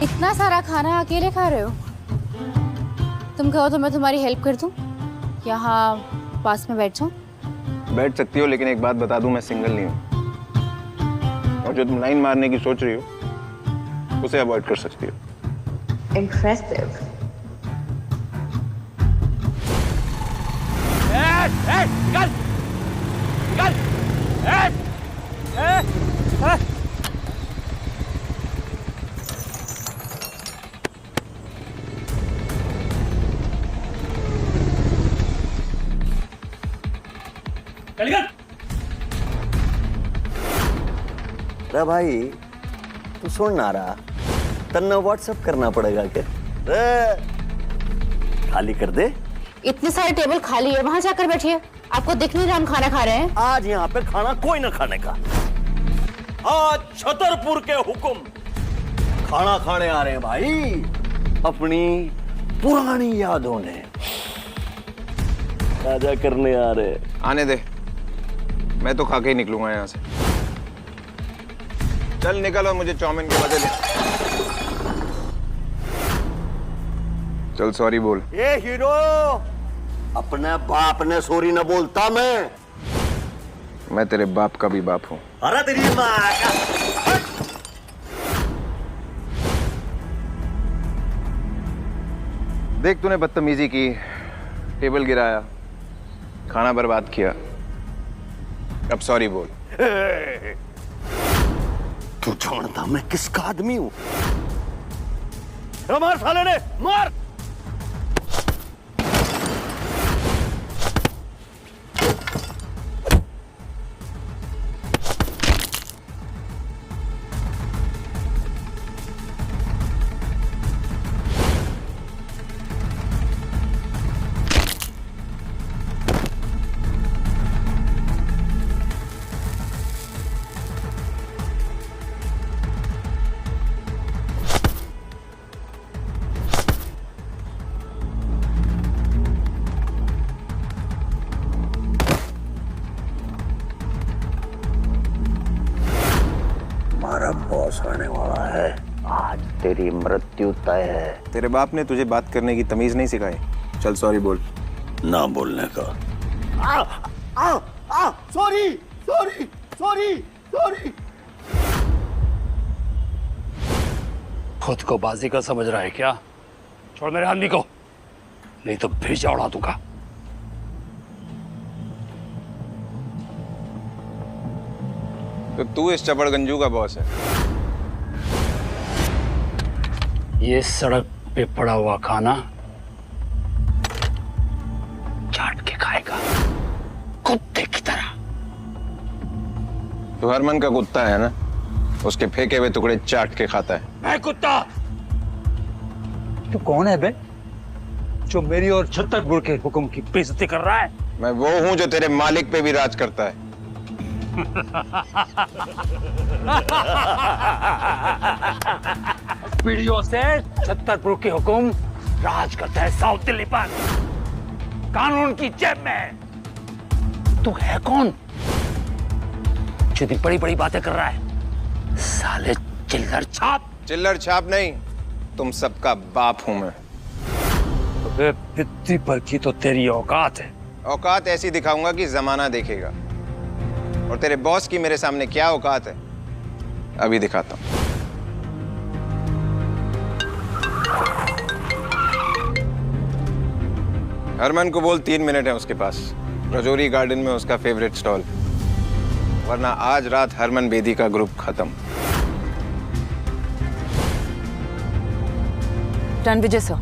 इतना सारा खाना अकेले खा रहे हो? तुम कहो तो मैं तुम्हारी हेल्प कर दूं? यहाँ पास में बैठ जाऊं? बैठ सकती हो, लेकिन एक बात बता दूं, मैं सिंगल नहीं हूँ। और जो तुम लाइन मारने की सोच रही हो उसे अवॉइड कर सकती हो। इम्प्रेसिव। निकल! निकल! अरे भाई तू सुन ना रहा, तन्ना व्हाट्सएप करना पड़ेगा क्या? खाली कर दे। इतने सारे टेबल खाली है, वहां जाकर बैठिए। आपको दिख नहीं रहा हम खाना खा रहे हैं? आज यहाँ पे खाना कोई ना खाने का। आज छतरपुर के हुक्म खाना खाने आ रहे हैं भाई, अपनी पुरानी यादों ने ताजा करने आ रहे हैं। आने दे, मैं तो खा के ही निकलूंगा यहाँ से। चल निकल और मुझे चाउमीन के मजे ले। चल सॉरी बोल। ये हीरो, अपने बाप ने सॉरी न बोलता मैं तेरे बाप का भी बाप हूँ। अरे तेरी माँ का। देख तूने बदतमीजी की, टेबल गिराया, खाना बर्बाद किया, अब सॉरी बोल। तू जानता मैं किसका आदमी हूं? मार साले ने, मार! हमारा बॉस आने वाला है, आज तेरी मृत्यु तय है। तेरे बाप ने तुझे बात करने की तमीज नहीं सिखाई? चल सॉरी बोल। ना बोलने का। Sorry sorry sorry sorry. खुद को बाजी का समझ रहा है क्या? छोड़ मेरे आदमी को, नहीं तो भेजा उड़ा दूंगा। तो तू इस चपड़गंजू का बॉस है? ये सड़क पे पड़ा हुआ खाना चाट के खाएगा, कुत्ते की तरह। तू हरमन का कुत्ता है ना? उसके फेंके हुए टुकड़े चाट के खाता है। मैं कुत्ता? तू कौन है बे, जो मेरी और छतरपुर के हुक्म की बेइज्जती कर रहा है? मैं वो हूं जो तेरे मालिक पे भी राज करता है। पीढ़ियों से छतरपुर के हुक्म राज करता है साउथ दिल्ली पर, कानून की जेब में। तू है कौन जो इतनी बड़ी बड़ी बातें कर रहा है? साले चिल्लर छाप। चिल्लर छाप नहीं, तुम सबका बाप हूं मैं। अबे पित्ती पर की तो तेरी औकात है। औकात ऐसी दिखाऊंगा कि जमाना देखेगा, और तेरे बॉस की मेरे सामने क्या औकात है अभी दिखाता हूं। हरमन को बोल 3 मिनट है उसके पास, रजौरी गार्डन में उसका फेवरेट स्टॉल, वरना आज रात हरमन बेदी का ग्रुप खत्म। डन विजय सर,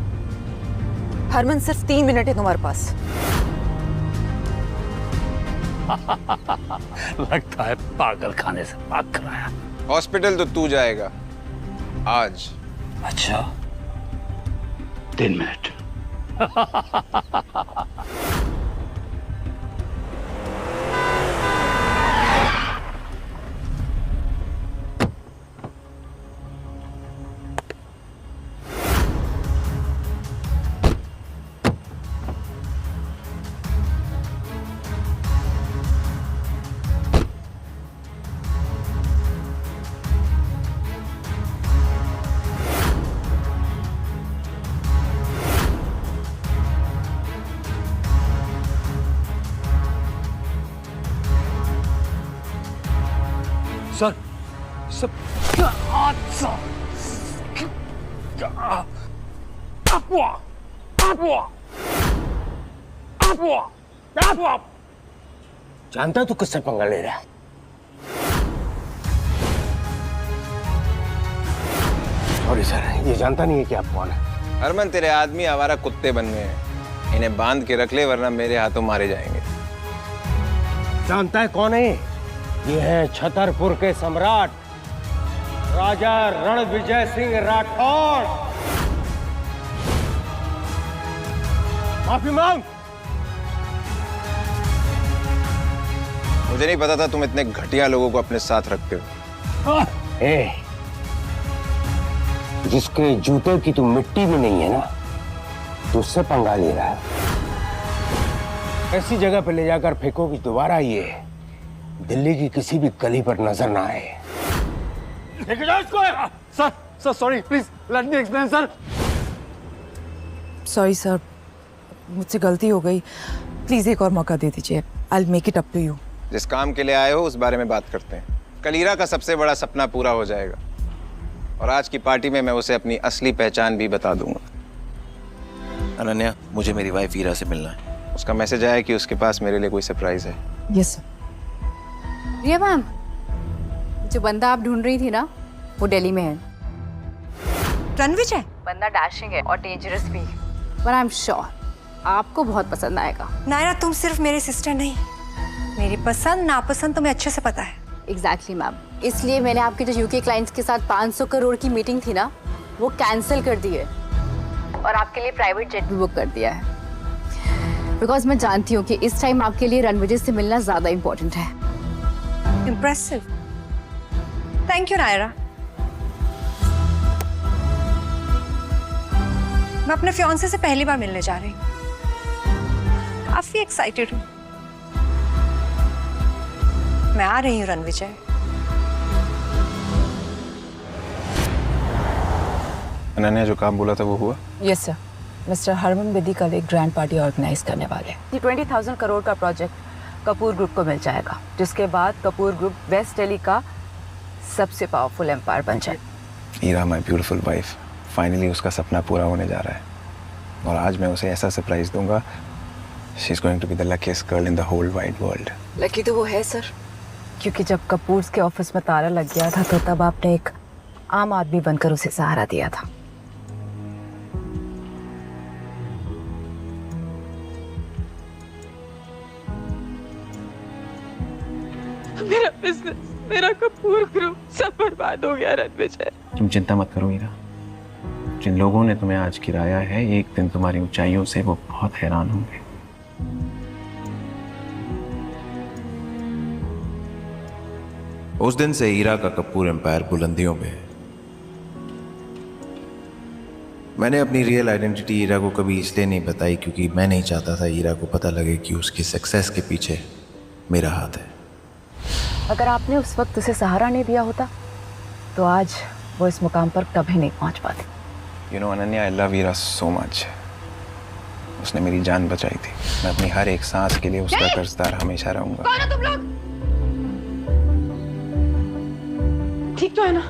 हरमन सिर्फ 3 मिनट है तुम्हारे पास। लगता है पागल खाने से भाग कर आया। हॉस्पिटल तो तू जाएगा आज। अच्छा, 3 मिनट। जानता तू किससे पंगा ले रहा है? सॉरी सर, ये जानता नहीं है कि आप कौन है। हरमन, तेरे आदमी आवारा कुत्ते बन गए हैं। इन्हें बांध के रख ले वरना मेरे हाथों मारे जाएंगे। जानता है कौन है? ये है छतरपुर के सम्राट राजा रणविजय सिंह राठौड़। माफी मांग। मुझे नहीं पता था तुम इतने घटिया लोगों को अपने साथ रखते हो। जिसके जूते की तू मिट्टी में नहीं है ना, तो उससे पंगा ले रहा है। ऐसी जगह पे ले जाकर फेंको कि दोबारा ये दिल्ली की किसी भी गली पर नजर ना आए। लेके जाओ इसको। Sir sorry, please let me explain sir. Sorry sir, मुझसे गलती हो गई, प्लीज एक और मौका दे दीजिए। I will make it up to you. जिस काम के लिए आए हो उस बारे में बात करते हैं। कल ईरा का सबसे बड़ा सपना पूरा हो जाएगा और आज की पार्टी में मैं उसे अपनी असली पहचान भी बता दूंगा। अनन्या, मुझे मेरी वाइफ ईरा से मिलना है। उसका मैसेज आया कि उसके पास मेरे लिए कोई सरप्राइज है। Yes sir. रिया मैम, जो बंदा आप ढूंढ रही थी ना, वो दिल्ली में है। रणविजय? बंदा डैशिंग है और डेंजरस भी, पर आई एम श्योर आपको बहुत पसंद आएगा। नायरा, तुम सिर्फ मेरी सिस्टर नहीं, मेरी पसंद नापसंद तुम्हें अच्छे से पता है। एग्जैक्टली मैम, इसलिए मैंने आपके जो यूके क्लाइंट्स के साथ 500 करोड़ की मीटिंग थी ना, वो कैंसिल कर दी है और आपके लिए प्राइवेट जेट भी बुक कर दिया है। बिकॉज मैं जानती हूँ कि इस टाइम आपके लिए रणविजय से मिलना ज्यादा इम्पोर्टेंट है। Impressive, thank you Naira. मैं अपने फियांसे से पहली बार मिलने जा रही हूँ, काफी एक्साइटेड हूँ। मैं आ रही हूँ रणविजय। अनन्या, जो काम बोला था वो हुआ? Yes sir, Mister Harman Bedi कल एक ग्रैंड पार्टी ऑर्गेनाइज करने वाले हैं। ये 20,000 करोड़ का प्रोजेक्ट कपूर ग्रुप को मिल जाएगा, जिसके बाद कपूर ग्रुप वेस्ट दिल्ली का सबसे पावरफुल एम्पायर बन जाए। Ira, my beautiful wife, finally उसका सपना पूरा होने जा रहा है और आज मैं उसे ऐसा सरप्राइज दूंगा। She is going to be the luckiest girl in the whole wide world. Lucky तो वो है सर, क्योंकि जब कपूर के ऑफिस में ताला लग गया था, तो तब आपने एक आम आदमी बनकर उसे सहारा दिया था। मेरा बिजनेस, मेरा कपूर ग्रुप सब बर्बाद हो गया रणविजय। तुम चिंता मत करो ईरा, जिन लोगों ने तुम्हें आज गिराया है, एक दिन तुम्हारी ऊंचाइयों से वो बहुत हैरान होंगे। उस दिन से ईरा का कपूर एम्पायर बुलंदियों में है। मैंने अपनी रियल आइडेंटिटी ईरा को कभी इसलिए नहीं बताई क्योंकि मैं नहीं चाहता था ईरा को पता लगे कि उसकी सक्सेस के पीछे मेरा हाथ है। अगर आपने उस वक्त उसे सहारा नहीं दिया होता, तो आज वो इस मुकाम पर कभी नहीं पहुंच पाती। You know Ananya, I love Ira so much. उसने मेरी जान बचाई थी। मैं अपनी हर एक सांस के लिए उसका कर्जदार हमेशा रहूंगा। कौन हो तुम लोग? ठीक तो है ना?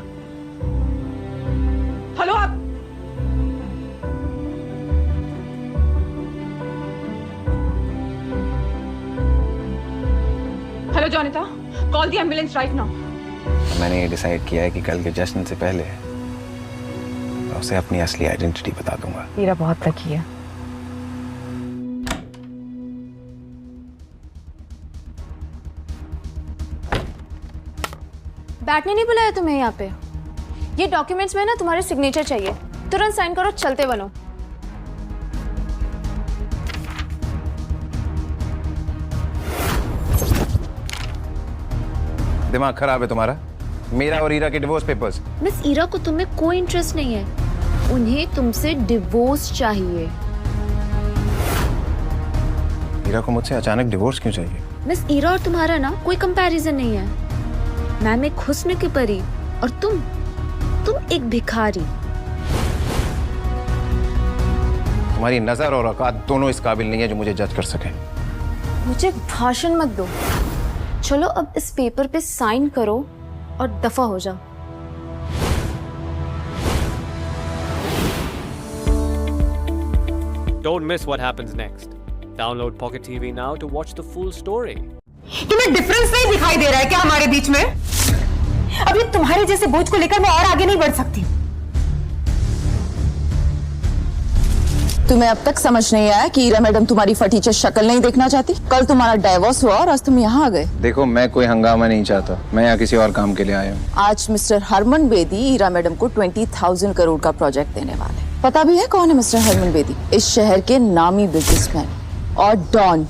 हेलो आप? Hello Jonita, call the ambulance right now. मैंने ये डिसाइड किया है कि कल के जश्न से पहले मैं उसे अपनी असली आइडेंटिटी बता दूंगा। हीरा बहुत लकी है। बैठने नहीं बुलाया तुम्हें यहाँ पे? ये डॉक्यूमेंट्स में ना तुम्हारे सिग्नेचर चाहिए, तुरंत साइन करो, चलते बनो। दिमाग खराब है तुम्हारा? मेरा और ईरा के डिवोर्स पेपर्स। मिस ईरा को तुम्हें कोई इंटरेस्ट नहीं है, उन्हें तुमसे डिवोर्स चाहिए। ईरा को मुझसे अचानक डिवोर्स क्यों चाहिए? मिस ईरा और तुम्हारा ना कोई कंपैरिजन नहीं है। मैम एक हुस्न की परी और तुम एक भिखारी। तुम्हारी नजर और औकात दोनों इस काबिल नहीं है जो मुझे जज कर सके। मुझे भाषण मत दो, चलो अब इस पेपर पे साइन करो और दफा हो जाओ। Don't miss what happens next. Download Pocket TV now to watch the full story. तुम्हें डिफरेंस नहीं दिखाई दे रहा है क्या हमारे बीच में? अभी तुम्हारे जैसे बोझ को लेकर मैं और आगे नहीं बढ़ सकती। तुम्हें अब तक समझ नहीं आया कि ईरा मैडम तुम्हारी फटीचर शक्ल नहीं देखना चाहती? कल तुम्हारा डाइवोर्स हुआ और आज तुम यहाँ आ गए। देखो, मैं कोई हंगामा नहीं चाहता, मैं यहाँ किसी और काम के लिए आया हूँ। आज मिस्टर हरमन बेदी ईरा मैडम को 20,000 करोड़ का प्रोजेक्ट देने वाले। पता भी है कौन है मिस्टर हरमन बेदी? इस शहर के नामी बिजनेसमैन और डॉन।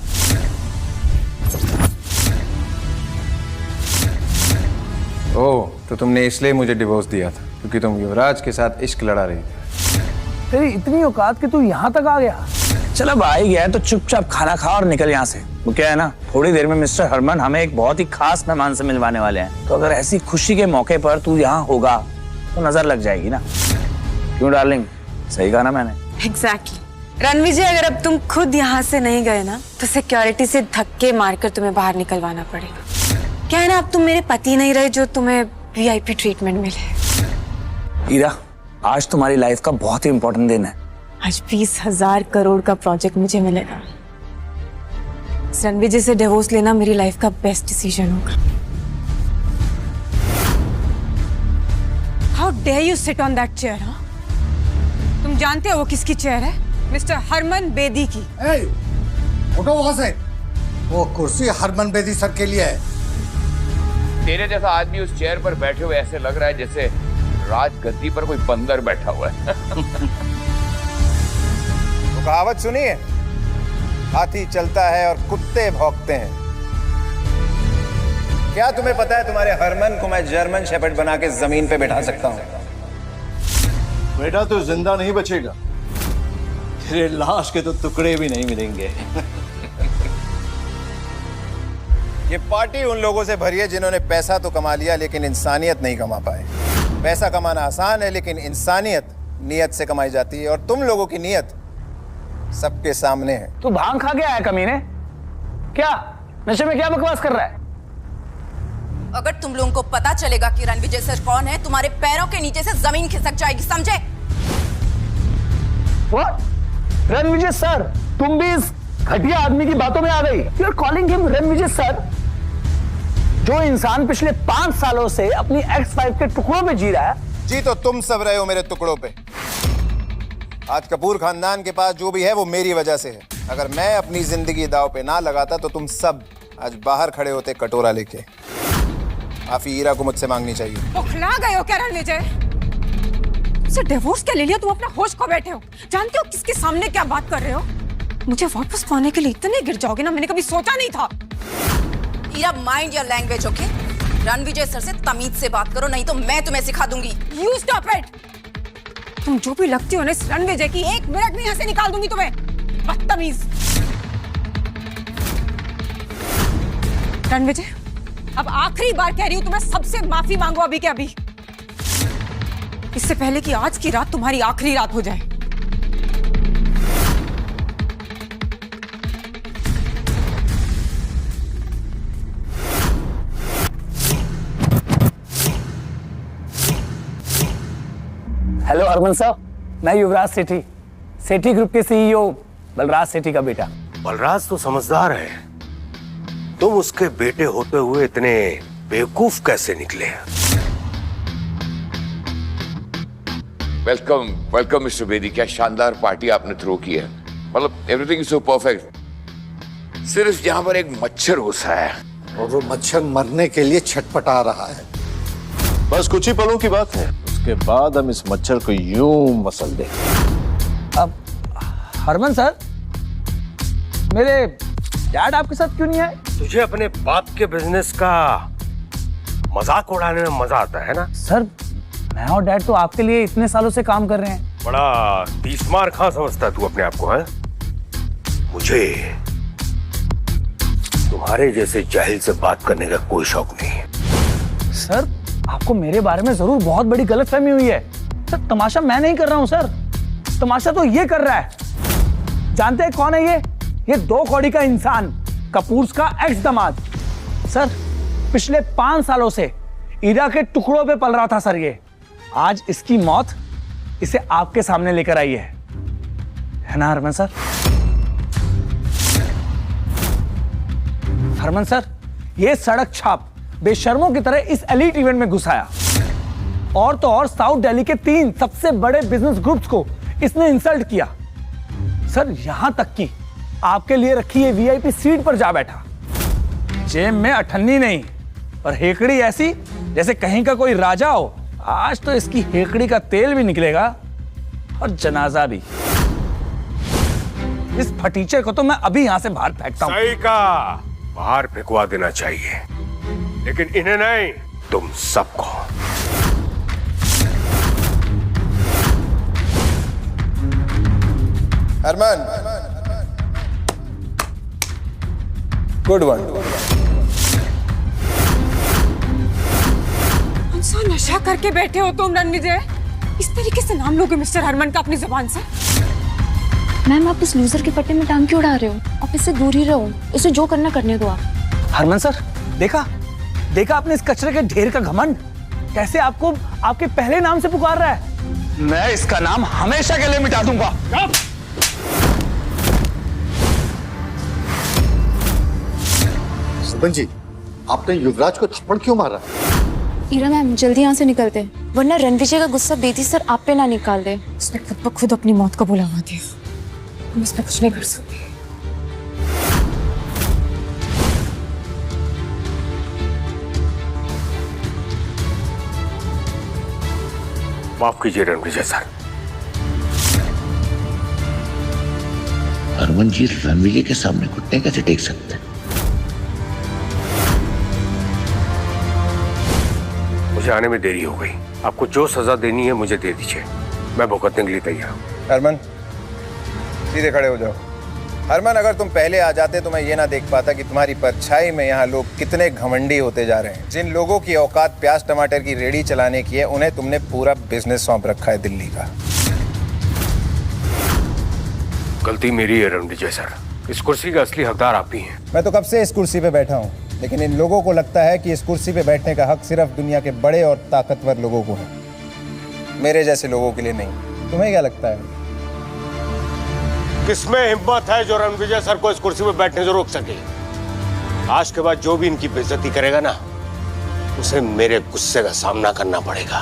ओह, तो तुमने इसलिए मुझे डिवोर्स दिया था क्योंकि तुम युवराज के साथ इश्क लड़ा रही थी। तेरी इतनी औकात कि तू यहाँ तक आ गया। चलो भाई गया तो चुपचाप खाना खा और निकल यहाँ से। वो क्या है ना, थोड़ी देर में मिस्टर हरमन हमें एक बहुत ही खास मेहमान से मिलवाने वाले हैं, तो अगर ऐसी खुशी के मौके पर तू यहाँ होगा तो नजर लग जाएगी ना। क्यों डार्लिंग, सही कहा ना मैंने? एग्जैक्टली। रणवीर जी, अगर अब तुम खुद यहाँ से नहीं गए ना तो सिक्योरिटी से धक्के मारकर तुम्हें बाहर निकलवाना पड़ेगा। क्या है ना, अब तुम मेरे पति नहीं रहे जो तुम्हें VIP ट्रीटमेंट मिले। ईरा, आज तुम्हारी लाइफ का बहुत ही इंपॉर्टेंट दिन है। आज 20,000 करोड़ का प्रोजेक्ट मुझे मिलेगा। रणवीर जी से डिवोर्स लेना मेरी लाइफ का बेस्ट डिसीजन होगा। How dare you sit on that chair? तुम जानते हो वो किसकी चेयर है? मिस्टर हरमन बेदी की। उठो वहां से। वो कुर्सी हरमन बेदी सर के लिए है। तेरे जैसा आदमी उस चेयर पर बैठे हुए ऐसे लग रहा है जैसे राजगद्दी पर कोई बंदर बैठा हुआ है। तो कहावत सुनी है, हाथी चलता है और कुत्ते भौंकते हैं। क्या तुम्हें पता है तुम्हारे हरमन को मैं जर्मन शेपर्ड बना के जमीन पे बैठा सकता हूँ? बेटा तू जिंदा नहीं बचेगा, तेरे लाश के तो टुकड़े भी नहीं मिलेंगे। ये पार्टी उन लोगों से भरी है जिन्होंने पैसा तो कमा लिया लेकिन इंसानियत नहीं कमा पाए। पैसा कमाना आसान है लेकिन इंसानियत नियत से कमाई जाती है, और तुम लोगों की नियत सबके सामने है। तू भांग खा गया है कमीने? क्या नशे में क्या बकवास कर रहा है? अगर तुम लोगों को पता चलेगा कि रणविजय सर कौन है, तुम्हारे पैरों के नीचे से जमीन खिसक जाएगी, समझे? What? रणविजय सर, तुम भी इस घटिया आदमी की बातों में आ गई। You are calling him Ranvijay sir, जो इंसान पिछले 5 सालों से अपनी एक्स-वाइफ के टुकड़ों पे जी रहा है। जी तो तुम सब रहे हो मेरे टुकड़ों पे। आज कपूर खानदान के पास जो भी है वो मेरी वजह से है। अगर मैं अपनी जिंदगी दांव पे ना लगाता तो तुम सब आज बाहर खड़े होते कटोरा लेके। माफी ईरा को मुझसे मांगनी चाहिए। बौखला गए हो क्या रणविजय? उसे डिवोर्स क्या ले लिया? तुम अपना होश खो बैठे हो। जानते हो किसके सामने क्या बात कर रहे हो? मुझे वापस पाने के लिए इतने गिर जाओगे ना, मैंने कभी सोचा नहीं था। Ira, mind your language, okay? Ranvijay sir से तमीज से बात करो, नहीं तो मैं तुम्हें सिखा दूंगी। You stop it. तुम जो भी लगती हो ना इस रणविजय की, 1 मिनट में यहाँ से निकाल दूंगी तुम्हें, बदतमीज। रणविजय, अब आखिरी बार कह रही हूँ तुम्हें, सबसे माफी मांगो अभी के अभी, इससे पहले कि आज की रात तुम्हारी आखिरी रात हो जाए। हेलो हरमन साहब, मैं युवराज सेठी, सेठी ग्रुप के CEO बलराज सेठी का बेटा। बलराज तो समझदार है, तुम उसके बेटे होते हुए इतने बेवकूफ कैसे निकले? वेलकम वेलकम मिस्टर बेदी, क्या शानदार पार्टी आपने थ्रो की है। मतलब एवरीथिंग इज सो परफेक्ट। सिर्फ यहाँ पर एक मच्छर घुसा है और वो मच्छर मरने के लिए छटपटा रहा है। बस कुछ ही पलों की बात है, उसके बाद हम इस मच्छर को यूं मसल देंगे। अब हरमन सर, मेरे डैड आपके साथ क्यों नहीं आए? तुझे अपने बाप के बिजनेस का मजाक उड़ाने में मजा आता है ना? सर, मैं और डैड तो आपके लिए इतने सालों से काम कर रहे हैं। बड़ा तीसमार खां समझता है तू अपने आप को, है? मुझे तुम्हारे जैसे जाहिल से बात करने का कोई शौक नहीं है। सर, आपको मेरे बारे में जरूर बहुत बड़ी गलतफहमी हुई है। सर, तमाशा मैं नहीं कर रहा हूं सर, तमाशा तो ये कर रहा है। जानते हैं कौन है ये? ये 2 कौड़ी का इंसान, कपूर का एक्स दामाद। सर, पिछले 5 सालों से ईरा के टुकड़ों पे पल रहा था सर ये। आज इसकी मौत इसे आपके सामने लेकर आई है। है ना हरमन सर? हरमन सर, ये सड़क छाप बेशर्मों की तरह इस एलीट इवेंट में घुसाया, और तो और साउथ दिल्ली के 3 सबसे बड़े बिजनेस ग्रुप्स को इसने इंसल्ट किया। सर, यहां तक कि आपके लिए रखी ये वीआईपी सीट पर जा बैठा। जेब में अठन्नी नहीं, और हेकड़ी ऐसी जैसे कहीं का कोई राजा हो। आज तो इसकी हेकड़ी का तेल भी निकलेगा और जनाजा भी। इस फटीचर को तो मैं अभी यहां से बाहर फेंकता हूं। सही कहा, बाहर फेंकवा देना चाहिए, लेकिन इन्हें नहीं, तुम सबको। Harman, good one. कौन सा नशा करके बैठे हो तुम रणविजय? इस तरीके से नाम लोगे मिस्टर हरमन का अपनी जुबान से? मैम, आप इस लूजर के पट्टे में टांग क्यों उड़ा रहे हो? आप इससे दूर ही रहो, इसे जो करना करने दो आप। हरमन सर, देखा आपने इस कचरे के ढेर का घमंड, कैसे आपको आपके पहले नाम से पुकार रहा है। मैं इसका नाम हमेशा के लिए मिटा दूंगा। सुबन जी, आपने युवराज को थप्पड़ क्यों मारा? ईरा मैम, जल्दी यहाँ से निकलते हैं, वरना रणविजय का गुस्सा बेदी सर आप पे ना निकाल दे। उसने खुद ब खुद अपनी मौत को बुलावा दिया। हम इस पे कुछ नहीं कर सकते। माफ कीजिए रणविजय सर। हरमन जी रणविजय के सामने घुटने कैसे टेक सकते हैं? मुझे आने में देरी हो गई। आपको जो सजा देनी है मुझे दे दीजिए, मैं भुगतने के लिए तैयार हूँ। हरमन, सीधे खड़े हो जाओ। हरमन, अगर तुम पहले आ जाते तो मैं ये ना देख पाता कि तुम्हारी परछाई में यहाँ लोग कितने घमंडी होते जा रहे हैं। जिन लोगों की औकात प्याज टमाटर की रेडी चलाने की है, उन्हें तुमने पूरा बिजनेस सौंप रखा है दिल्ली का। गलती मेरी है रणविजय सर। इस कुर्सी का असली हकदार आप ही हैं। मैं तो कब से इस कुर्सी पे बैठा हूँ, लेकिन इन लोगों को लगता है कि इस कुर्सी पे बैठने का हक सिर्फ दुनिया के बड़े और ताकतवर लोगों को है, मेरे जैसे लोगों के लिए नहीं। तुम्हें क्या लगता है? किसमें हिम्मत है जो रणविजय सर को इस कुर्सी पे बैठने से रोक सके? आज के बाद जो भी इनकी बेइज्जती करेगा ना, उसे मेरे गुस्से का सामना करना पड़ेगा।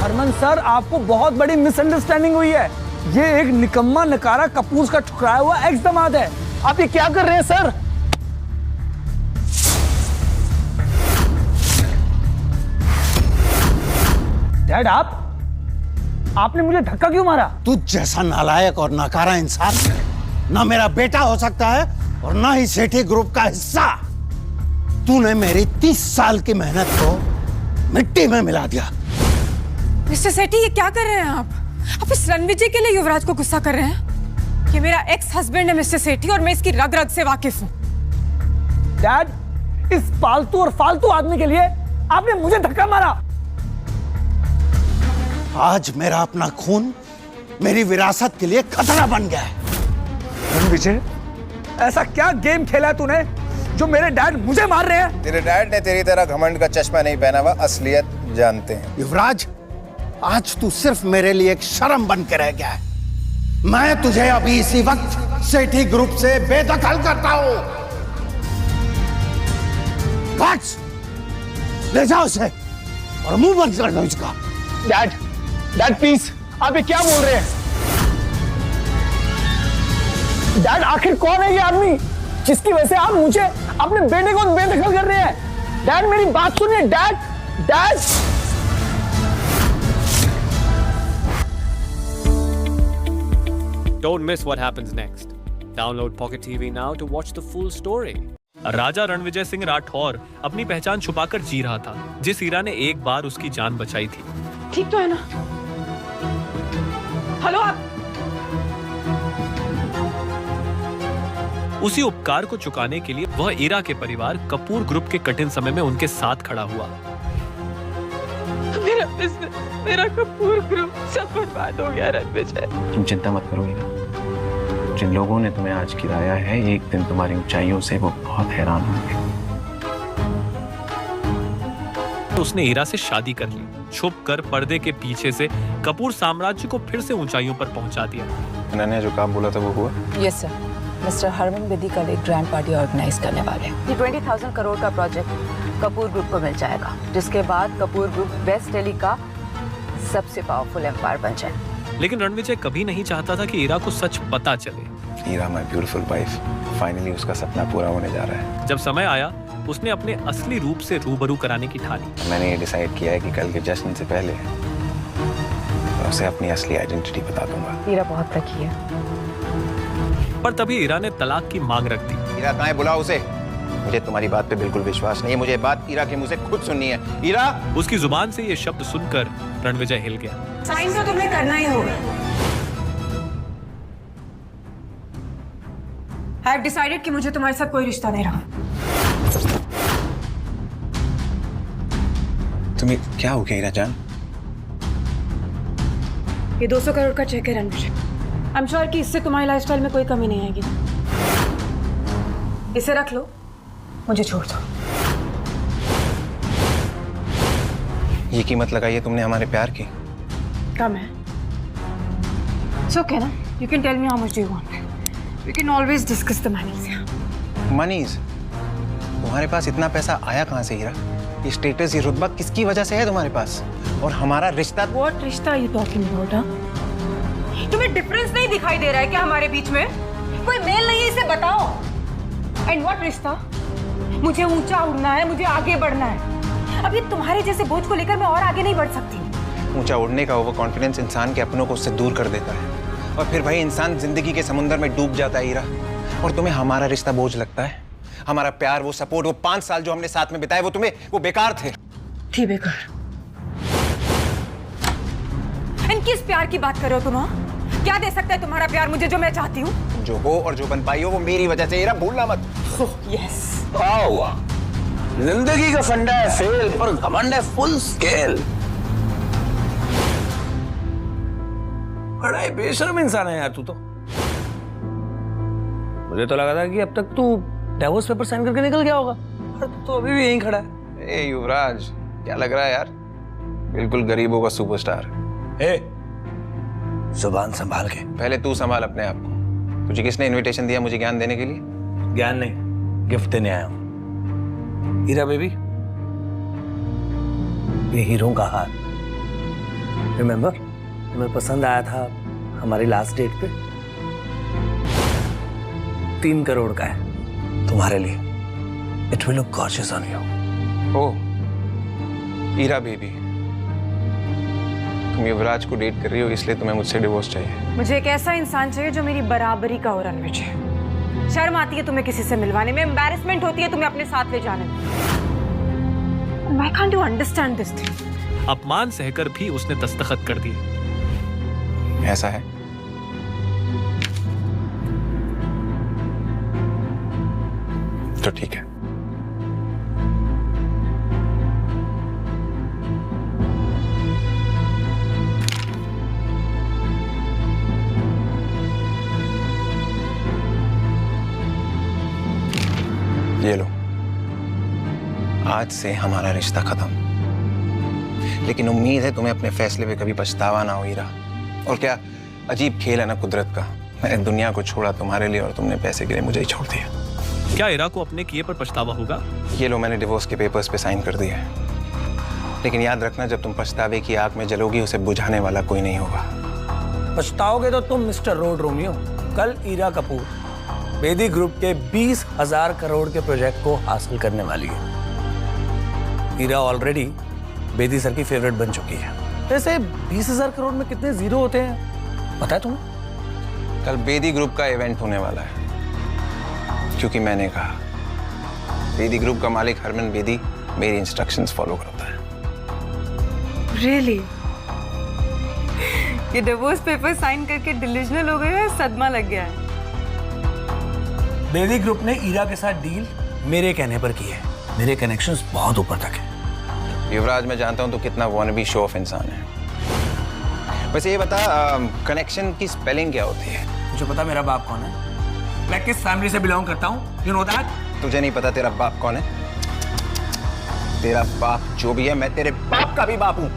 हरमन सर, आपको बहुत बड़ी मिसअंडरस्टैंडिंग हुई है। ये एक निकम्मा नकारा कपूर का ठुकराया हुआ एक्स दामाद है। आप ये क्या कर रहे हैं सर? डैड, आपने मुझे धक्का क्यों मारा? तू जैसा नालायक और नकारा इंसान ना मेरा बेटा हो सकता है और ना ही सेठी ग्रुप का हिस्सा। तूने मेरी 30 साल की मेहनत को मिट्टी में मिला दिया। मिस्टर सेठी, ये क्या कर रहे हैं आप? आप इस रणविजय के लिए युवराज को गुस्सा कर रहे हैं? ये मेरा एक्स हस्बैंड है मिस्टर सेठी, और मैं इसकी रग रग से वाकिफ हूँ। डैड, इस पालतू और फालतू आदमी के लिए आपने मुझे धक्का मारा। आज मेरा अपना खून मेरी विरासत के लिए खतरा बन गया है। रणविजय, ऐसा क्या गेम खेला है तूने जो मेरे डैड मुझे मार रहे हैं? तेरे डैड ने तेरी तरह घमंड का चश्मा नहीं पहना हुआ, असलियत जानते हैं। युवराज, आज तू सिर्फ मेरे लिए एक शर्म बन के रह गया है। मैं तुझे अभी इसी वक्त सेठी ग्रुप से बेदखल करता हूं। ले जाओ उसे और मुंह बंद कर दो इसका। डैड प्लीज, आप ये क्या बोल रहे हैं? डैड, आखिर कौन है ये आदमी जिसकी वजह से आप मुझे अपने बेटे को बेदखल कर रहे हैं? डैड, मेरी बात सुनिए। Dad Don't miss what happens next. Download Pocket TV now to watch the full story. राजा रणविजय सिंह राठौर अपनी पहचान छुपाकर जी रहा था, जिस हीरा ने एक बार उसकी जान बचाई थी। ठीक तो है ना? हेलो आप? उसी उपकार को चुकाने के लिए वह ईरा के परिवार कपूर ग्रुप के कठिन समय में उनके साथ खड़ा हुआ। मेरा बिजनेस, मेरा कपूर ग्रुप सब बर्बाद हो गया रणविजय। तुम चिंता मत करो ईरा, जिन लोगों ने तुम्हें आज गिराया है, एक दिन तुम्हारी ऊंचाइयों से वो बहुत हैरान होंगे। उसने हीरा से शादी कर ली, छुप कर पर्दे के पीछे से कपूर साम्राज्य को फिर से ऊंचाइयों पर पहुंचा दिया। मैंने जो काम बोला था वो हुआ? Yes sir, Mister Harman Bedi कल एक ग्रैंड पार्टी ऑर्गेनाइज करने वाले हैं। ये 20,000 करोड़ का प्रोजेक्ट कपूर ग्रुप को मिल जाएगा, जिसके बाद कपूर ग्रुप वेस्ट दिल्ली का सबसे पावरफुल एम्पायर बन जाए। लेकिन रणविजय कभी नहीं चाहता था कि हीरा को सच पता चले। हीरा माय ब्यूटीफुल वाइफ, फाइनली उसका सपना पूरा होने जा रहा है। जब समय आया उसने अपने असली रूप से रूबरू कराने की ठानी। मैंने ये डिसाइड किया है कि कल के जश्न से पहले मैं उसे अपनी असली आइडेंटिटी बता दूंगा। हीरा बहुत लकी है। पर तभी हीरा ने तलाक की मांग रख दी। हीरा कहाँ है? बुलाओ उसे। मुझे तुम्हारी बात पे बिल्कुल विश्वास नहीं है, मुझे बात हीरा के मुंह से खुद सुननी है। हीरा! उसकी जुबान से ये शब्द सुनकर रणविजय हिल गया। साइन तो तुम्हें करना ही होगा। आई हैव डिसाइडेड कि मुझे तुम्हारे साथ कोई रिश्ता नहीं रहा। तुम्हें क्या हो गया हीरा जान? ये 200 करोड़ का चेक है रणविजय। आई एम श्योर कि इससे तुम्हारी लाइफस्टाइल में कोई कमी नहीं आएगी। इसे रख लो, मुझे छोड़ दो। ये कीमत लगाई है तुमने हमारे प्यार की? कम है। It's okay ना? You can tell me how much do you want. We can always discuss the monies. मनीज? तुम्हारे पास इतना पैसा आया कहाँ से हीरा? ये स्टेटस, ये रुतबा किसकी वजह से है तुम्हारे पास? और हमारा रिश्ता? What रिश्ता are you talking about? हाँ? तुम्हें डिफरेंस नहीं दिखाई दे रहा है क्या हमारे बीच में? कोई मेल नहीं है, इसे बताओ। And what रिश्ता? मुझे ऊंचा उड़ना है, मुझे आगे बढ़ना है। अब ये तुम्हारे जैसे बोझ को लेकर मैं और आगे नहीं बढ़ सकती। ऊंचा उड़ने का ओवर कॉन्फिडेंस इंसान के अपनों को उससे दूर कर देता है, और फिर भाई इंसान जिंदगी के समुंदर में डूब जाता है हीरा। और तुम्हें हमारा रिश्ता बोझ लगता है? हमारा प्यार, वो सपोर्ट, वो 5 साल जो हमने साथ में बिताए, वो तुम्हें वो बेकार थे? थी बेकार। इन किस प्यार की बात कर रहे हो तुम? हाँ? क्या दे सकता है तुम्हारा प्यार मुझे जो मैं चाहती हूँ? जो हो और जो बन पाई हो वो मेरी वजह से हीरा, भूलना मत। यस। हुआ जिंदगी का फंडा है फेल, पर घमंड है फुल स्केल। बड़ा ही बेशर्म इंसान है यार तू तो। मुझे तो लगा था कि अब तक तू डिवोर्स पेपर साइन करके निकल गया होगा, पर तू तो अभी भी यहीं खड़ा है। ए युवराज, क्या लग रहा है यार? बिल्कुल गरीबों का सुपरस्टार। ए, जुबान संभाल के। पहले तू संभाल अपने आप को। तुझे किसने इनविटेशन दिया मुझे ज्ञान देने के लिए? ज्ञान नहीं, गिफ्ट देने आया हूं। हीरा बेबी, ये हीरो का हार, रिमेम्बर तुम्हें पसंद आया था हमारी लास्ट डेट पे? 3 करोड़ का है तुम्हारे लिए। It will look gorgeous on you. Oh Heera baby, तुम युवराज को डेट कर रही हो इसलिए तुम्हें मुझसे डिवोर्स चाहिए? मुझे एक ऐसा इंसान चाहिए जो मेरी बराबरी का हो रणविजय। शर्म आती है तुम्हें किसी से मिलवाने में, एम्बैरेसमेंट होती है तुम्हें अपने साथ ले जाने में। Why can't you understand this thing? अपमान सहकर भी उसने दस्तखत कर दिए। ऐसा है? तो ठीक है। ये लो, आज से हमारा रिश्ता खत्म। लेकिन उम्मीद है तुम्हें अपने फैसले पे कभी पछतावा ना हो हीरा। और क्या अजीब खेल है ना कुदरत का। मैंने दुनिया को छोड़ा तुम्हारे लिए और तुमने पैसे के लिए मुझे ही छोड़ दिया। क्या हीरा को अपने किए पर पछतावा होगा? ये लो, मैंने डिवोर्स के पेपर्स पे साइन कर दिए। लेकिन याद रखना, जब तुम पछतावे की आग में जलोगी उसे बुझाने वाला कोई नहीं होगा। पछताओगे तो तुम मिस्टर रोड रोमियो। कल हीरा कपूर बेदी ग्रुप के 20,000 करोड़ के प्रोजेक्ट को हासिल करने वाली है। हीरा ऑलरेडी बेदी सर की फेवरेट बन चुकी है। वैसे 20,000 करोड़ में कितने जीरो होते हैं पता है तुम्हें? कल बेदी ग्रुप का इवेंट होने वाला है, क्योंकि मैंने कहा बेदी ग्रुप का मालिक हरमन बेदी मेरी इंस्ट्रक्शंस फॉलो करता है। Really? ये डिवोर्स पेपर साइन करके डिल्यूजनल हो गए, सदमा लग गया है। बेदी ग्रुप ने हीरा के साथ डील मेरे कहने पर की है। मेरे कनेक्शंस बहुत ऊपर तक है। युवराज, मैं जानता हूं तो कितना वॉनबी शो ऑफ इंसान है। वैसे ये बता, कनेक्शन की स्पेलिंग क्या होती है? मुझे पता मेरा बाप कौन है, मैं किस फैमिली से बिलोंग करता हूँ। You know that? तुझे नहीं पता तेरा बाप कौन है? तेरा बाप जो भी है, मैं तेरे बाप का भी बाप हूं।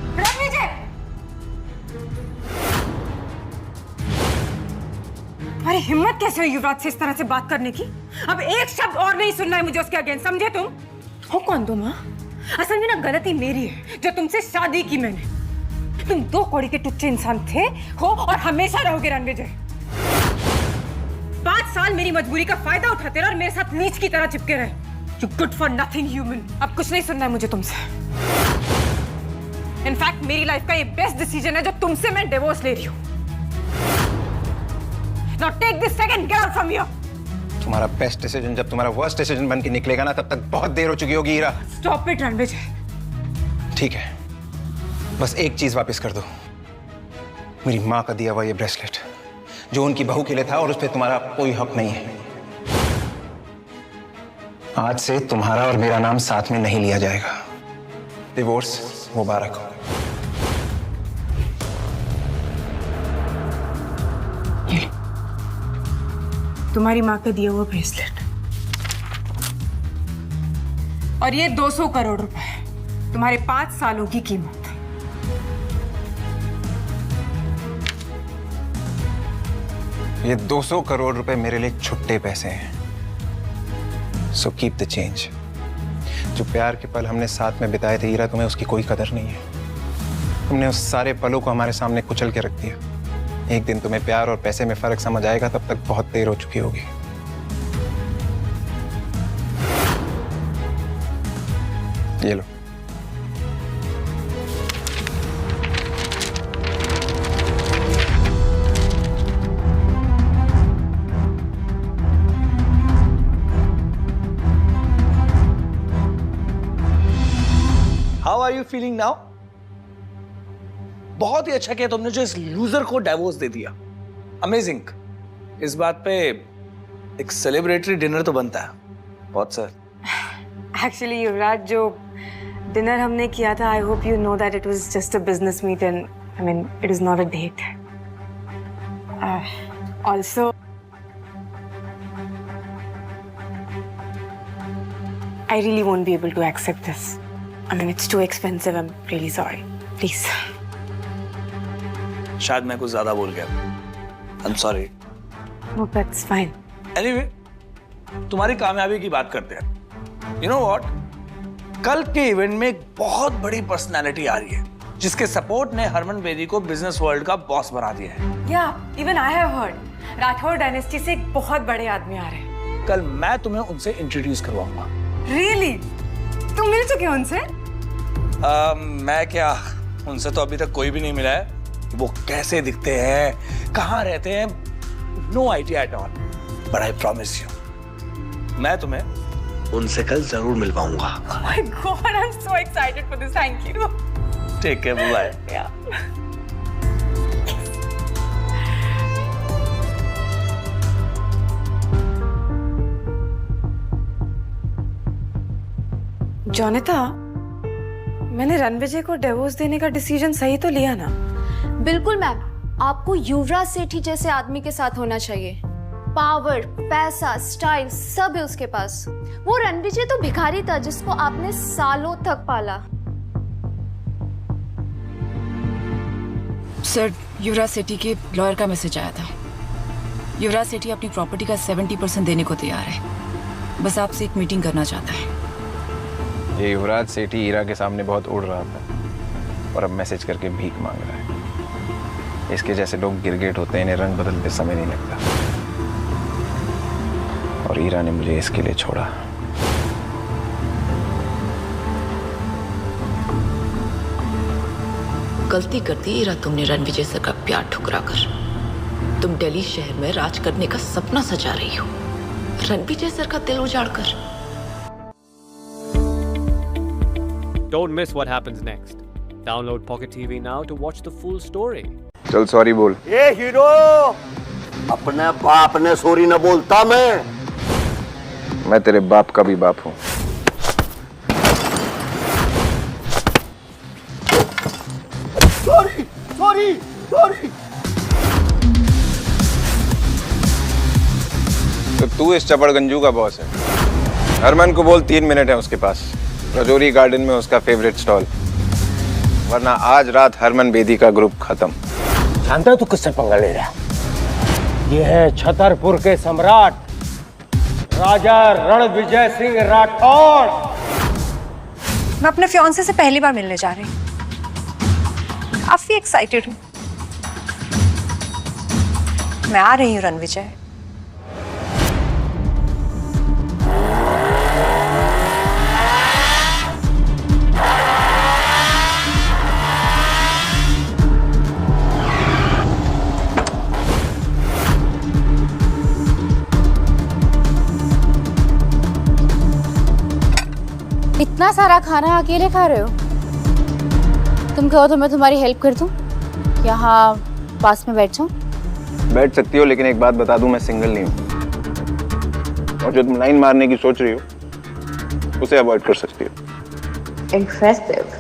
अरे हिम्मत कैसे हुई युवराज से इस तरह से बात करने की? अब एक शब्द और नहीं सुनना है मुझे उसके अगेंस्ट, समझे तुम? हो कौन तुम? असल में ना गलती मेरी है जो तुमसे शादी की मैंने। तुम 2 कौड़ी के टुच्चे इंसान थे, हो और हमेशा रहोगे रणविजय। 5 साल मेरी मजबूरी का फायदा उठाते रहे और मेरे साथ नीच की तरह चिपके रहे। You good for nothing human। अब कुछ नहीं सुनना है मुझे तुमसे। इनफैक्ट मेरी लाइफ का ये बेस्ट डिसीजन है जो तुमसे मैं डिवोर्स ले रही हूँ। Now take this second, get out from here। तुम्हारा बेस्ट डिसीजन जब तुम्हारा वर्स्ट डिसीजन बन के निकलेगा ना, तब तक बहुत देर हो चुकी होगी हीरा। Stop it Ranvijay. ठीक है, बस एक चीज वापस कर दो, मेरी माँ का दिया हुआ ये ब्रेसलेट जो उनकी बहू के लिए था, और उस पर तुम्हारा कोई हक नहीं है। आज से तुम्हारा और मेरा नाम साथ में नहीं लिया जाएगा। डिवोर्स मुबारक हो। तुम्हारी माँ का दिया हुआ ब्रेसलेट और ये 200 करोड़ रुपए है, तुम्हारे 5 सालों की कीमत। ये 200 करोड़ रुपए मेरे लिए छुट्टे पैसे हैं। So keep the change. जो प्यार के पल हमने साथ में बिताए थे हीरा, तुम्हें उसकी कोई कदर नहीं है। तुमने उस सारे पलों को हमारे सामने कुचल के रख दिया। एक दिन तुम्हें प्यार और पैसे में फर्क समझ आएगा, तब तक बहुत देर हो चुकी होगी। ये लो। How are you feeling now? बहुत ही अच्छा किया तुमने जो इस लूजर को डिवोर्स दे दिया। अमेजिंग। इस बात पे एक सेलिब्रेटरी डिनर तो बनता है। बहुत सर। एक्चुअली युवराज, जो डिनर हमने किया था, I hope you know that it was just a business meet and I mean it is not a date. Also I really won't be able to accept this. I mean, it's too expensive. I'm really sorry. Please. शायद मैं कुछ ज्यादा बोल गया। I'm sorry. No, that's fine. Anyway, तुम्हारी कामयाबी की बात करते हैं। You know what? कल के इवेंट में एक बहुत बड़ी पर्सनालिटी आ रही है, जिसके सपोर्ट ने हरमन बेदी को बिजनेस वर्ल्ड का बॉस बना दिया है। Yeah, even I have heard. Rathore dynasty से एक बहुत बड़े आदमी आ रहे हैं। कल मैं तुम्हें उनसे इंट्रोड्यूस करवाऊंगा। Really? तुम मिल चुके हो उनसे? मैं क्या, उनसे तो अभी तक कोई भी नहीं मिला है। वो कैसे दिखते हैं, कहाँ रहते हैं, no idea at all. But I promise you, मैं तुम्हें उनसे कल जरूर मिलवाऊंगा। Oh my God, I'm so excited for this. Thank you. Take care, bye. Yeah. Jonita, मैंने रणविजय को डिवोर्स देने का डिसीजन सही तो लिया ना? बिल्कुल मैम, आपको युवराज सेठी जैसे आदमी के साथ होना चाहिए। पावर, पैसा, स्टाइल सब है उसके पास। वो रणविजय तो भिखारी था जिसको आपने सालों तक पाला। सर, युवराज सेठी के लॉयर का मैसेज आया था। युवराज सेठी अपनी प्रॉपर्टी का 70% देने को तैयार है। बस आपसे एक मीटिंग करना चाहता है। ये युवराज सेठी हीरा के सामने बहुत उड़ रहा था और अब मैसेज करके भीख मांग रहा है। इसके जैसे लोग गिरगिट होते हैं, इन्हें रंग बदलते समय नहीं लगता। और हीरा ने मुझे इसके लिए छोड़ा। गलती करती हीरा तुमने रणविजय सर का प्यार ठुकरा कर। तुम दिल्ली शहर में राज करने का सपना सजा रही हो, रणविजय सर का दिल उजाड़ कर। Don't miss what happens next. Download Pocket TV now to watch the full story. चल सॉरी बोल। ये हीरो, अपने बाप ने सॉरी न बोलता। मैं तेरे बाप का भी बाप हूँ। Sorry sorry sorry. तो तू इस चपड़गंजू का बॉस है। हरमन को बोल 3 मिनट है उसके पास। रजौरी गार्डन में उसका फेवरेट स्टॉल, वरना आज रात हरमन बेदी का ग्रुप खत्म। जानता है तू किससे पंगा ले रहा है? ये है छतरपुर के सम्राट राजा रणविजय सिंह राठौड़। मैं अपने फियांसे से पहली बार मिलने जा रही हूँ, काफी एक्साइटेड हूँ। मैं आ रही हूँ रणविजय। इतना सारा खाना अकेले खा रहे हो? तुम कहो तो मैं तुम्हारी हेल्प कर दूं? यहाँ पास में बैठ जाऊं? बैठ सकती हो, लेकिन एक बात बता दूं, मैं सिंगल नहीं हूँ। और जो तुम लाइन मारने की सोच रही हो उसे अवॉइड कर सकती हो। Impressive.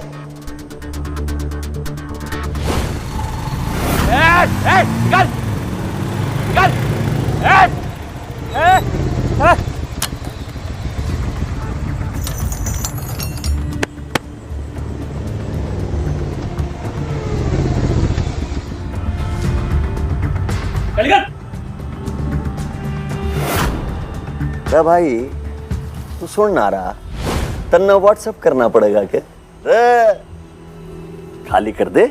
क्या भाई तू सुन ना रहा, तन्ना व्हाट्सएप करना पड़ेगा क्या? खाली कर दे।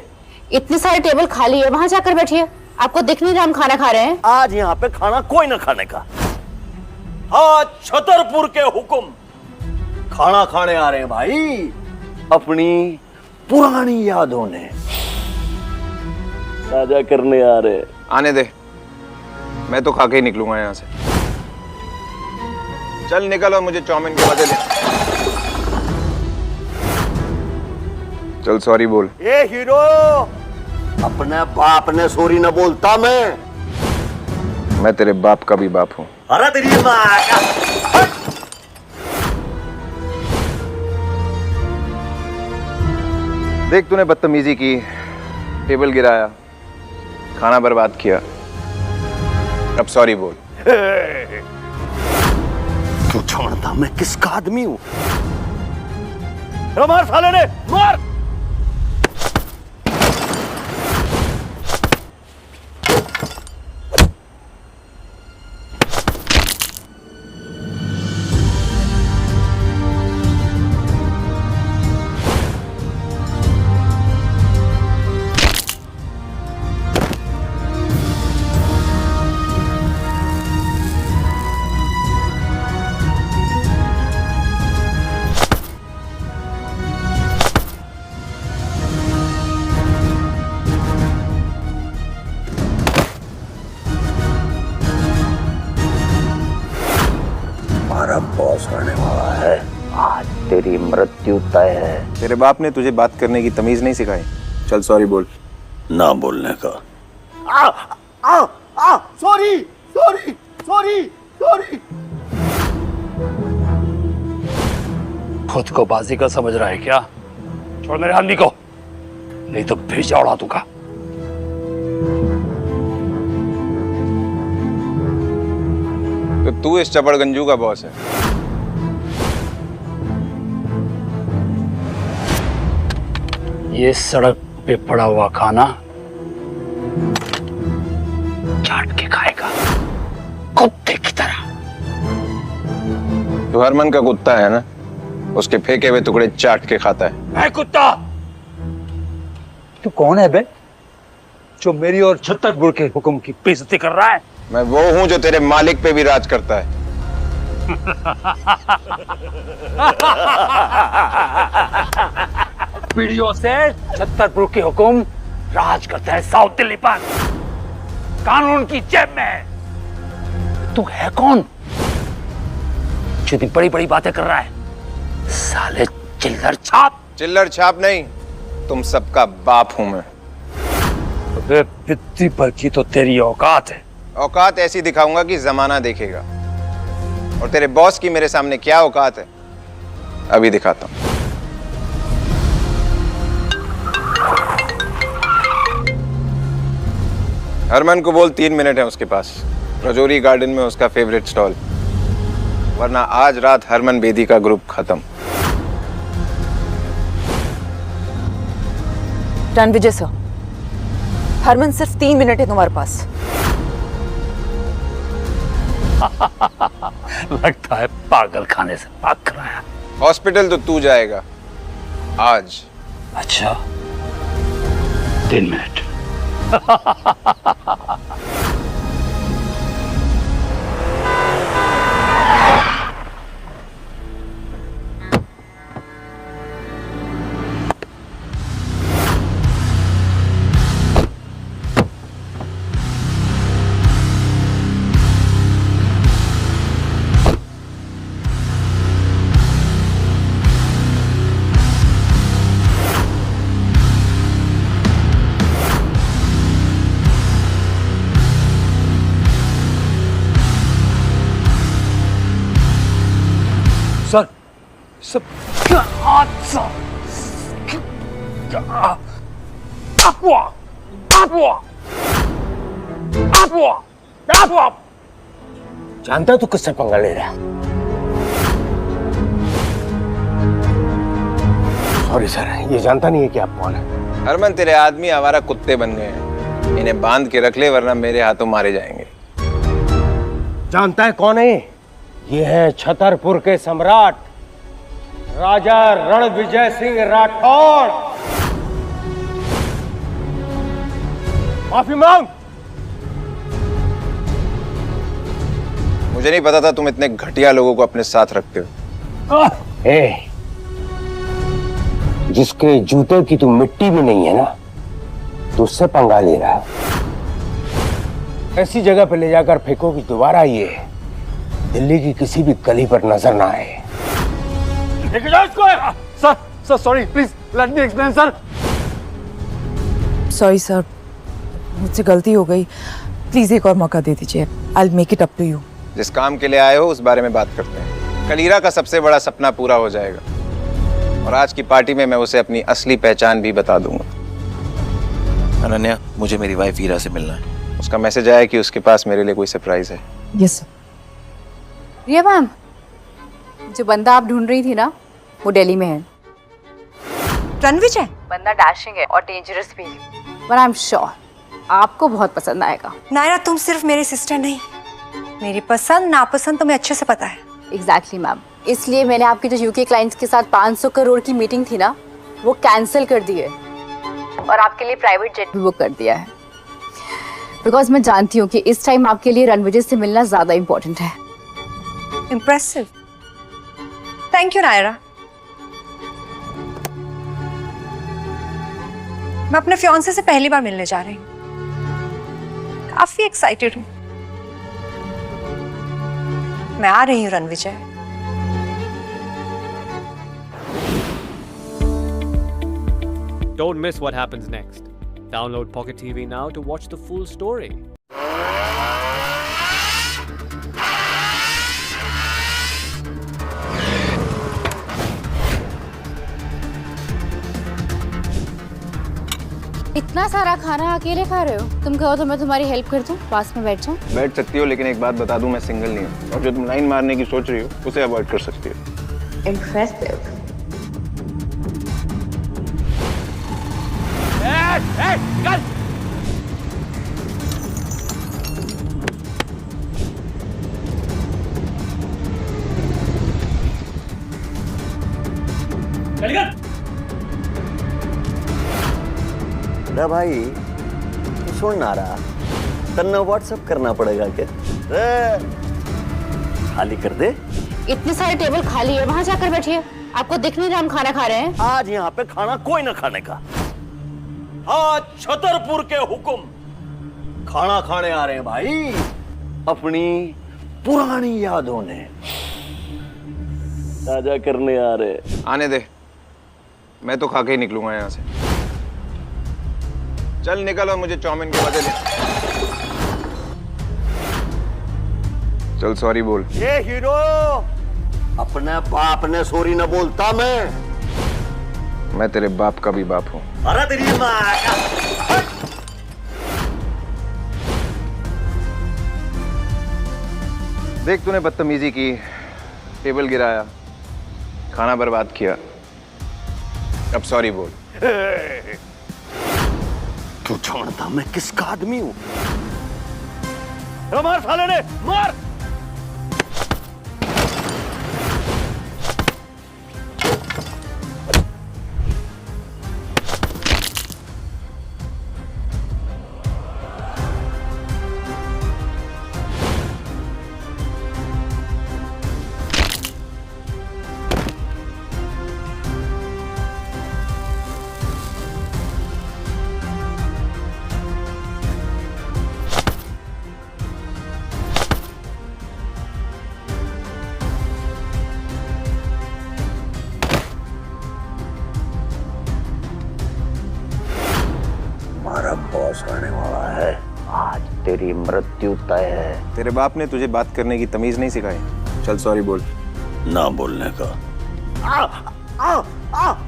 इतने सारे टेबल खाली है, वहां जाकर बैठिए। आपको दिख नहीं रहा हम खाना खा रहे हैं? आज यहाँ पे खाना कोई ना खाने का। आज छतरपुर के हुक्म खाना खाने आ रहे हैं भाई, अपनी पुरानी यादों ने ताजा करने आ रहे। आने दे, मैं तो खा के ही निकलूंगा यहाँ से। चल निकल और मुझे चाउमीन के मजे ले। चल सॉरी बोल। ए हीरो, अपने बाप ने सॉरी न बोलता मैं तेरे बाप का भी बाप हूँ। अरे तेरी माँ का। देख तूने बदतमीजी की, टेबल गिराया, खाना बर्बाद किया, अब सॉरी बोल। तू जानता मैं किसका आदमी हूं? मार साले ने, मार। बॉस आने वाला है, आज तेरी मृत्यु तय है। तेरे बाप ने तुझे बात करने की तमीज नहीं सिखाई? चल सॉरी बोल। ना बोलने का। Sorry sorry sorry sorry. खुद को बाजी का समझ रहा है क्या? छोड़ मेरे आदमी को, नहीं तो भेजा उड़ा दूंगा। तो तू इस चपड़गंजू का बॉस है? ये सड़क पे पड़ा हुआ खाना चाट के खाएगा कुत्ते की तरह। तू हरमन का कुत्ता है ना, उसके फेंके हुए टुकड़े चाट के खाता है। मैं कुत्ता? तू कौन है बे जो मेरी और छतरपुर के हुक्म की बेइज्जती कर रहा है? मैं वो हूं जो तेरे मालिक पे भी राज करता है। पीढ़ियों से छतरपुर के हुक्म राज करता है साउथ दिल्ली पर, कानून की जेब में। तू है कौन जो इतनी बड़ी बड़ी बातें कर रहा है? साले चिल्लर छाप। चिल्लर छाप नहीं, तुम सबका बाप हूं मैं। अबे बित्ती पर की तो तेरी औकात है। औकात ऐसी दिखाऊंगा कि जमाना देखेगा, और तेरे बॉस की मेरे सामने क्या औकात है अभी दिखाता हूं। हरमन को बोल 3 मिनट है उसके पास, रजौरी गार्डन में उसका फेवरेट स्टॉल, वरना आज रात हरमन बेदी का ग्रुप खत्म। रणविजय सर, हरमन सिर्फ 3 मिनट है तुम्हारे पास। लगता है पागल खाने से भाग कर आया। हॉस्पिटल तो तू जाएगा आज। अच्छा, 3 मिनट। सर, सब क्या हादसा? जानता है तू किससे पंगा ले रहा है? सॉरी सर, ये जानता नहीं है कि आप कौन है। हरमन, तेरे आदमी आवारा कुत्ते बन गए हैं। इन्हें बांध के रख ले वरना मेरे हाथों मारे जाएंगे। जानता है कौन है ये है छतरपुर के सम्राट राजा रणविजय सिंह राठौड़। माफी मांग। मुझे नहीं पता था तुम इतने घटिया लोगों को अपने साथ रखते हो। जिसके जूते की तू मिट्टी भी नहीं है ना, तो उससे पंगा ले रहा है। ऐसी जगह पे ले जाकर फेंको कि दोबारा ये दिल्ली की किसी भी गली पर नजर ना आए। लेके जाओ इसको। Sir, sorry, please let me explain sir. Sorry sir, मुझसे गलती हो गई, प्लीज एक और मौका दे दीजिए। I will make it up to you. जिस काम के लिए आए हो उस बारे में बात करते हैं। कल ईरा का सबसे बड़ा सपना पूरा हो जाएगा और आज की पार्टी में मैं उसे अपनी असली पहचान भी बता दूंगा। अनन्या, मुझे मेरी वाइफ ईरा से मिलना है। उसका मैसेज आया कि उसके पास मेरे लिए कोई सरप्राइज है। Yes sir. रिया मैम, जो बंदा आप ढूंढ रही थी ना, वो दिल्ली में है। रणविजय? बंदा डैशिंग है और डेंजरस भी, पर आई एम श्योर आपको बहुत पसंद आएगा। नायरा, तुम सिर्फ मेरी सिस्टर नहीं, मेरी पसंद नापसंद तुम्हें अच्छे से पता है। एग्जैक्टली मैम, इसलिए मैंने आपकी जो यूके क्लाइंट्स के साथ 500 करोड़ की मीटिंग थी ना, वो कैंसिल कर दी है और आपके लिए प्राइवेट जेट भी बुक कर दिया है। बिकॉज मैं जानती हूँ कि इस टाइम आपके लिए रणविजय से मिलना ज्यादा इंपॉर्टेंट है। Impressive, thank you Naira. मैं अपने फियांसे से पहली बार मिलने जा रही हूँ, काफी एक्साइटेड हूँ। मैं आ रही हूँ Ranvijay. Don't miss what happens next. Download Pocket TV now to watch the full story. इतना सारा खाना अकेले खा रहे हो? तुम कहो तो मैं तुम्हारी हेल्प कर दूं, पास में बैठ जाऊं। बैठ सकती हो, लेकिन एक बात बता दूं, मैं सिंगल नहीं हूँ और जो तुम लाइन मारने की सोच रही हो उसे अवॉइड कर सकती हो। इम्प्रेसिव। अरे भाई, तू सुन ना रहा, तन्ना व्हाट्सएप करना पड़ेगा क्या? खाली कर दे। इतने सारे टेबल खाली है, वहां जाकर बैठिए। आपको दिख नहीं रहा हम खाना खा रहे हैं? आज यहाँ पे खाना कोई ना खाने का। आज छतरपुर के हुक्म खाना खाने आ रहे हैं भाई, अपनी पुरानी यादों ने ताजा करने आ रहे। आने दे, मैं तो खा के ही निकलूंगा यहाँ से। चल निकल और मुझे चाउमीन के बदले चल सॉरी बोल। ये हीरो अपने बाप ने सॉरी न बोलता। मैं तेरे बाप का भी बाप हूँ। अरे तेरी माँ का। देख, तूने बदतमीजी की, टेबल गिराया, खाना बर्बाद किया, अब सॉरी बोल। तू जानता मैं किसका आदमी हूं? मार साले ने, मार! हमारा बॉस आने वाला है, आज तेरी मृत्यु तय है। तेरे बाप ने तुझे बात करने की तमीज नहीं सिखाई? चल सॉरी बोल। ना बोलने का।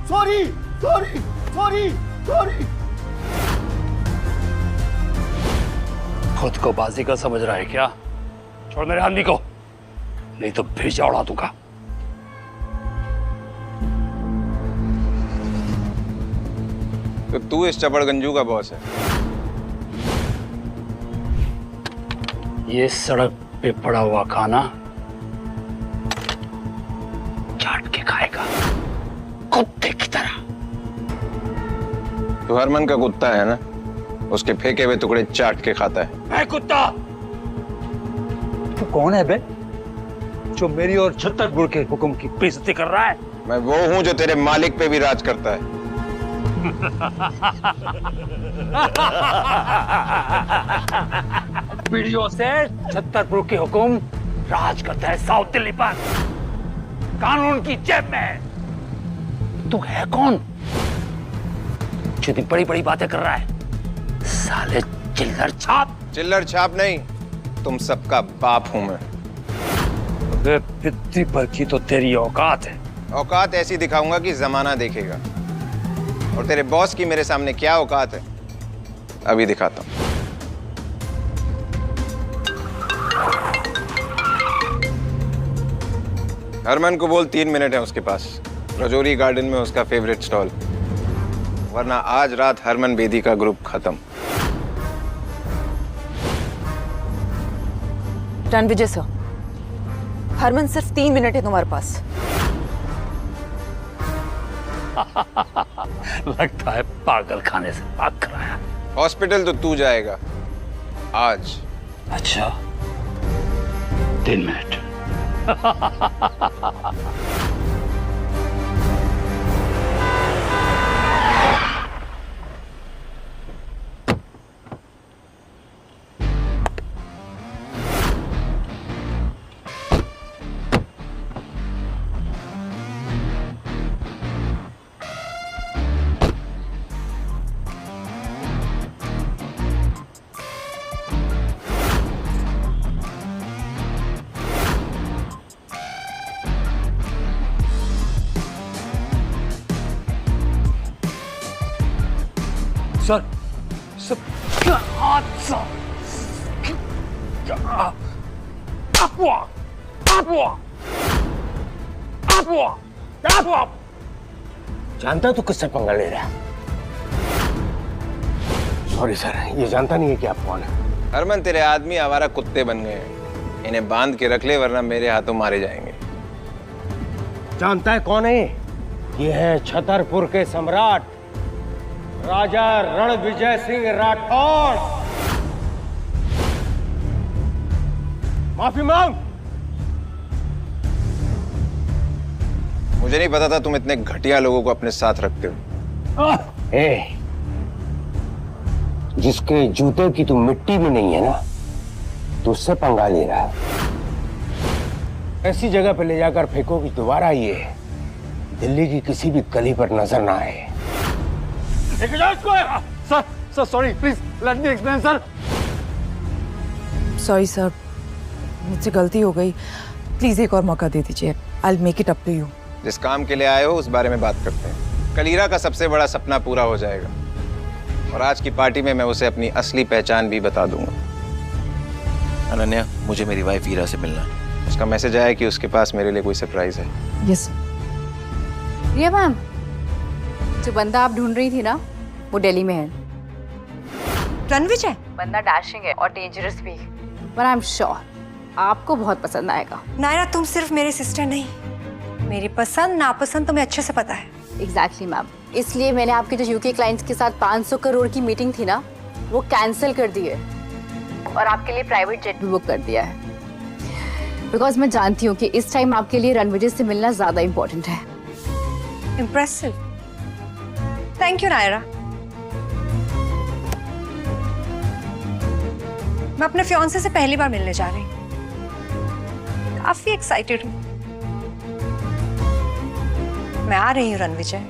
Sorry sorry sorry sorry. खुद को बाजी का समझ रहा है क्या? छोड़ मेरे आदमी को, नहीं तो भेजा उड़ा दूंगा। तो तू इस चपड़गंजू का बॉस है? ये सड़क पे पड़ा हुआ खाना चाट के खाएगा, कुत्ते की तरह। तू हरमन का कुत्ता है ना? उसके फेंके हुए टुकड़े चाट के खाता है। मैं कुत्ता? तू कौन है बे, जो मेरी और छतरपुर के हुक्म की बेइज्जती कर रहा है? मैं वो हूं जो तेरे मालिक पे भी राज करता है। पीढ़ियों से छतरपुर के हुक्म राज करता है साउथ दिल्ली पर, कानून की जेब में। तू है कौन जो इतनी बड़ी बड़ी बातें कर रहा है? साले चिल्लर छाप। चिल्लर छाप नहीं, तुम सबका बाप हूं मैं। पितरी पर की तो तेरी औकात है। औकात ऐसी दिखाऊंगा कि जमाना देखेगा। और तेरे बॉस की मेरे सामने क्या औकात है, अभी दिखाता हूं। हरमन को बोल 3 मिनट है उसके पास, रजौरी गार्डन में उसका फेवरेट स्टॉल, वरना आज रात हरमन बेदी का ग्रुप खत्म। रणविजय सर, हरमन सिर्फ 3 मिनट है तुम्हारे पास। लगता है पागल खाने से भाग कर आया। हॉस्पिटल तो तू जाएगा आज। अच्छा, 3 मिनट। सर, सर, जानता तू किससे पंगा ले रहा है? सॉरी सर, ये जानता नहीं है कि आप कौन है। हरमन, तेरे आदमी आवारा कुत्ते बन गए हैं, इन्हें बांध के रख ले वरना मेरे हाथों मारे जाएंगे। जानता है कौन है ये है छतरपुर के सम्राट राजा रणविजय सिंह राठौड़। माफी मांग। मुझे नहीं पता था तुम इतने घटिया लोगों को अपने साथ रखते हो। जिसके जूते की तू मिट्टी में नहीं है ना, तो उससे पंगा ले रहा है। ऐसी जगह पे ले जाकर फेंको कि दोबारा ये दिल्ली की किसी भी गली पर नजर ना आए। Sir, sir sorry, please let me explain sir. Sorry sir, मुझसे गलती हो गई, प्लीज एक और मौका दे दीजिए। I will make it up to you. जिस काम के लिए आए हो उस बारे में बात करते हैं। कलीरा का सबसे बड़ा सपना पूरा हो जाएगा और आज की पार्टी में मैं उसे अपनी असली पहचान भी बता दूंगा। अनन्या, मुझे मेरी वाइफ ईरा से मिलना है। उसका मैसेज आया कि उसके पास मेरे लिए कोई सरप्राइज है। यस रिया मैम, जो बंदा आप ढूंढ रही थी ना, वो दिल्ली में है। रणविजय बंदा डैशिंग है और डेंजरस भी, पर आई एम श्योर आपको बहुत पसंद आएगा। नायरा, तुम सिर्फ मेरी सिस्टर नहीं, मेरी पसंद नापसंद तुम्हें अच्छे से पता है। एग्जैक्टली मैम, इसलिए मैंने आपके जो यूके क्लाइंट्स के साथ 500 करोड़ की मीटिंग थी ना, वो कैंसिल कर दी है और आपके लिए प्राइवेट जेट भी बुक कर दिया है। बिकॉज मैं जानती हूँ कि इस टाइम आपके लिए रणविजय से मिलना ज्यादा इम्पोर्टेंट है। Impressive, thank you Naira. मैं अपने फियांसे से पहली बार मिलने जा रही हूँ, काफी एक्साइटेड हूँ। मैं आ रही हूँ रणविजय।